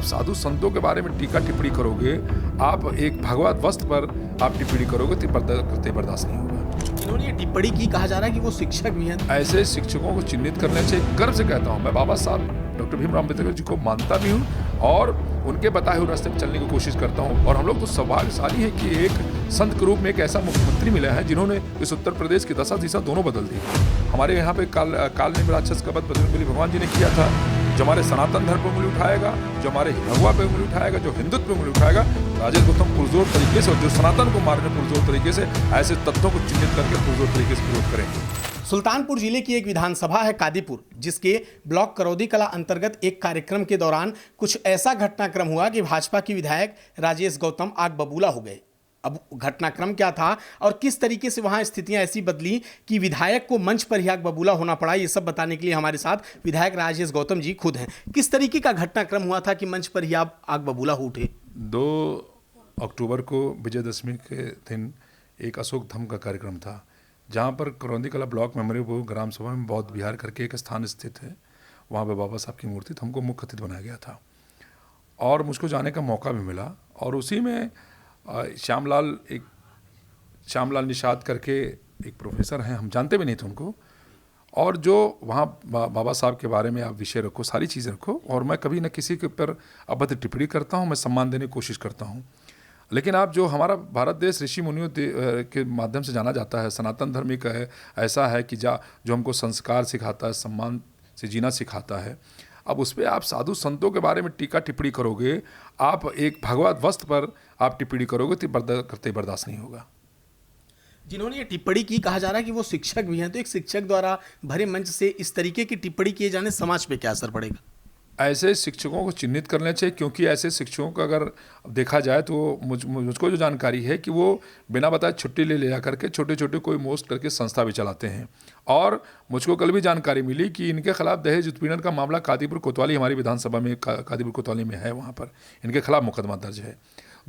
आप साधु संतों के बारे में टीका टिप्पणी करोगे, आप एक भगवत वस्त्र पर आप टिप्पणी करोगे तो बर्दाश्त नहीं होगा। इन्होंने ये टिप्पणी की, कहा जा रहा है कि वो शिक्षक भी हैं। ऐसे शिक्षकों को चिन्हित करने से गर्व से कहता हूँ, मैं बाबा साहब डॉक्टर भीमराव अम्बेडकर जी को मानता भी हूँ और उनके बताए हुए रास्ते पर चलने की कोशिश करता हूँ। और हम लोग तो सौभाग्यशाली है कि एक संत के रूप में एक ऐसा मुख्यमंत्री मिला है जिन्होंने इस उत्तर प्रदेश की दशा दिशा दोनों बदल दी। हमारे यहाँ पे काल ने राक्षस का वध बजरंगबली भगवान जी ने किया था। जो हमारे सनातन धर्म पर उंगली उठाएगा, जो हमारे भगवा पे उंगली उठाएगा, जो हिंदुत्व पे उंगली उठाएगा, राजेश गौतम पुरजोर तरीके से, और जो सनातन को मारने पुरजोर तरीके से, ऐसे तत्वों को चिन्हित करके पुरजोर तरीके से विरोध करेंगे। सुल्तानपुर जिले की एक विधानसभा है कादीपुर, जिसके ब्लॉक करौदी कला अंतर्गत एक कार्यक्रम के दौरान कुछ ऐसा घटनाक्रम हुआ कि भाजपा की विधायक राजेश गौतम आग बबूला हो गए। अब घटनाक्रम क्या था और किस तरीके से वहां स्थितियां ऐसी बदली कि विधायक को मंच पर ही आग बबूला होना पड़ा, ये सब बताने के लिए हमारे साथ विधायक राजेश गौतम जी खुद हैं। किस तरीके का घटनाक्रम हुआ था कि मंच पर ही आप आग बबूला हो उठे? 2 अक्टूबर को विजयदशमी के दिन एक अशोक धम का कार्यक्रम था, जहाँ पर करौंदी कला ब्लॉक मेमोरी ग्राम सभा में बौद्ध विहार करके एक स्थान स्थित है, वहाँ पे बाबा साहब की मूर्ति, तो हमको मुख्य अतिथि बनाया गया था और मुझको जाने का मौका भी मिला। और उसी में श्यामलाल निषाद करके एक प्रोफेसर हैं, हम जानते भी नहीं थे उनको, और जो वहाँ बाबा साहब के बारे में आप विषय रखो, सारी चीज़ें रखो, और मैं कभी न किसी के ऊपर अभद्र टिप्पणी करता हूँ, मैं सम्मान देने की कोशिश करता हूँ। लेकिन आप जो हमारा भारत देश ऋषि मुनियों के माध्यम से जाना जाता है, सनातन धर्म एक ऐसा है कि जो हमको संस्कार सिखाता है, सम्मान से जीना सिखाता है। अब उस पर आप साधु संतों के बारे में टीका टिप्पणी करोगे, आप एक भगवत वस्त्र पर आप टिप्पणी करोगे तो बर्दाश्त नहीं होगा। जिन्होंने ये टिप्पणी की, कहा जा रहा है कि वो शिक्षक भी हैं, तो एक शिक्षक द्वारा भरे मंच से इस तरीके की टिप्पणी किए जाने समाज पे क्या असर पड़ेगा? ऐसे शिक्षकों को चिन्हित करने चाहिए, क्योंकि ऐसे शिक्षकों का अगर देखा जाए तो मुझको जो जानकारी है कि वो बिना बताए छुट्टी ले जा करके छोटे छोटे कोई मोस्ट करके संस्था भी चलाते हैं। और मुझको कल भी जानकारी मिली कि इनके खिलाफ दहेज उत्पीड़न का मामला कादीपुर कोतवाली, हमारी विधानसभा में कादीपुर कोतवाली में है, वहाँ पर इनके खिलाफ मुकदमा दर्ज है।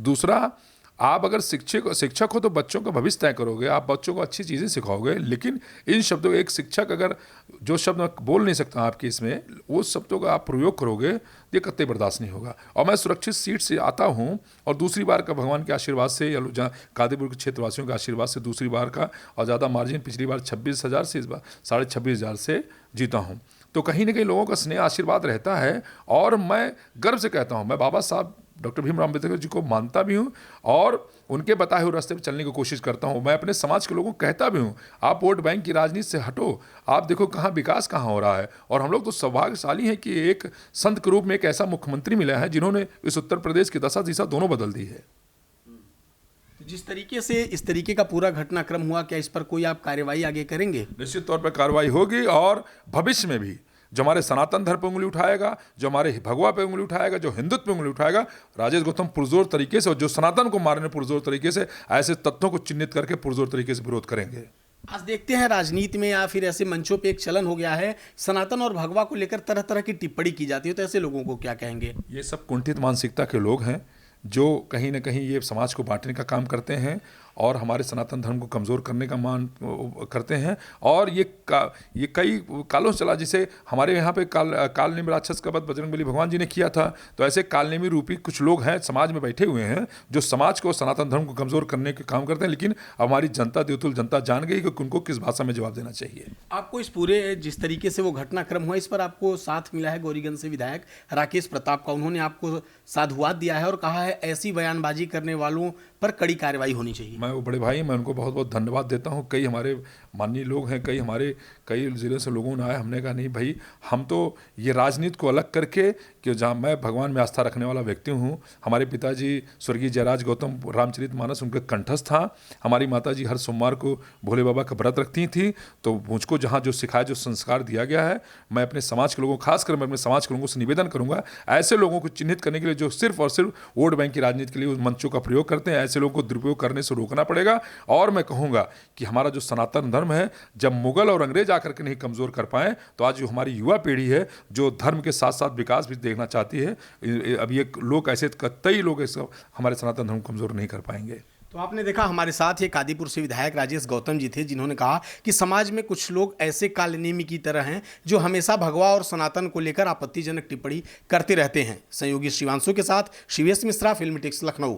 दूसरा, आप अगर शिक्षक हो तो बच्चों का भविष्य तय करोगे, आप बच्चों को अच्छी चीज़ें सिखाओगे, लेकिन इन शब्दों, एक शिक्षक अगर जो शब्द मैं बोल नहीं सकता आपके इसमें, वो शब्दों का आप प्रयोग करोगे, ये कतई बर्दाश्त नहीं होगा। और मैं सुरक्षित सीट से आता हूँ और दूसरी बार का भगवान के आशीर्वाद से या कादीपुर के क्षेत्रवासियों के आशीर्वाद से दूसरी बार का, और ज़्यादा मार्जिन, पिछली बार 26,000 से, इस बार 26,500 से जीता हूँ। तो कहीं ना कहीं लोगों का स्नेह आशीर्वाद रहता है, और मैं गर्व से कहता हूँ, मैं बाबा साहब डॉक्टर भीमराव अम्बेडकर जी को मानता भी हूँ और उनके बताए हुए रास्ते पर चलने की कोशिश करता हूँ। मैं अपने समाज के लोगों को कहता भी हूँ, आप वोट बैंक की राजनीति से हटो, आप देखो कहाँ विकास कहाँ हो रहा है। और हम लोग तो सौभाग्यशाली हैं कि एक संत के रूप में एक ऐसा मुख्यमंत्री मिला है जिन्होंने इस उत्तर प्रदेश की दशा दिशा दोनों बदल दी है। जिस तरीके से इस तरीके का पूरा घटनाक्रम हुआ, क्या इस पर कोई आप कार्रवाई आगे करेंगे? निश्चित तौर पर कार्रवाई होगी, और भविष्य में भी जो हमारे सनातन धर्म पर उंगली उठाएगा, जो हमारे भगवा पे उंगली उठाएगा, जो हिंदुत्व पे उंगली उठाएगा, राजेश गौतम पुरजोर तरीके से, और जो सनातन को मारने पुरजोर तरीके से, ऐसे तत्वों को चिन्हित करके पुरजोर तरीके से विरोध करेंगे। आज देखते हैं राजनीति में या फिर ऐसे मंचों पे एक चलन हो गया है, सनातन और भगवा को लेकर तरह तरह की टिप्पणी की जाती है, तो ऐसे लोगों को क्या कहेंगे? ये सब कुंठित मानसिकता के लोग हैं जो कहीं ना कहीं ये समाज को बांटने का काम करते हैं और हमारे सनातन धर्म को कमज़ोर करने का मान करते हैं। और ये कई कालों से चला, जिसे हमारे यहाँ पे कालनेमी राक्षस का वध बजरंगबली भगवान जी ने किया था। तो ऐसे कालनेमी रूपी कुछ लोग हैं समाज में बैठे हुए हैं जो समाज को, सनातन धर्म को कमज़ोर करने के काम करते हैं। लेकिन हमारी जनता, देवतुल जनता जान गई कि उनको किस भाषा में जवाब देना चाहिए। आपको इस पूरे जिस तरीके से वो घटनाक्रम हुआ, इस पर आपको साथ मिला है गौरीगंज से विधायक राकेश प्रताप का। उन्होंने आपको साधुवाद दिया है और कहा है ऐसी बयानबाजी करने वालों पर कड़ी कार्रवाई होनी चाहिए। मैं वो बड़े भाई, मैं उनको बहुत बहुत धन्यवाद देता हूँ। कई हमारे माननीय लोग हैं, कई ज़िले से लोगों ने आए, हमने कहा नहीं भाई, हम तो ये राजनीति को अलग करके, कि जहाँ मैं भगवान में आस्था रखने वाला व्यक्ति हूँ। हमारे पिताजी स्वर्गीय जयराज गौतम रामचरितमानस उनके कंठस्थ था। हमारी माताजी हर सोमवार को भोले बाबा का व्रत रखती थी। तो मुझको जहाँ जो सिखाया, जो संस्कार दिया गया है, मैं अपने समाज के लोगों, खासकर मैं अपने समाज के लोगों से निवेदन करूँगा, ऐसे लोगों को चिन्हित करने के लिए जो सिर्फ और सिर्फ वोट बैंक की राजनीति के लिए उस मंचों का प्रयोग करते हैं, ऐसे लोगों को दुरुपयोग करने से रोकना पड़ेगा। और मैं कहूँगा कि हमारा जो सनातन धर्म है, जब मुगल और अंग्रेज आकर के नहीं कमज़ोर कर पाए, तो आज जो हमारी युवा पीढ़ी है जो धर्म के साथ साथ विकास भी देखना चाहती है, अब ये लोग ऐसे कई लोग हमारे सनातन धर्म को कमज़ोर नहीं कर पाएंगे। तो आपने देखा हमारे साथ ये कादीपुर से विधायक राजेश गौतम जी थे, जिन्होंने कहा कि समाज में कुछ लोग ऐसे कालनेमी की तरह हैं जो हमेशा भगवा और सनातन को लेकर आपत्तिजनक टिप्पणी करते रहते हैं। सहयोगी शिवांशु के साथ शिवेश मिश्रा, फिल्मी टिक्स, लखनऊ।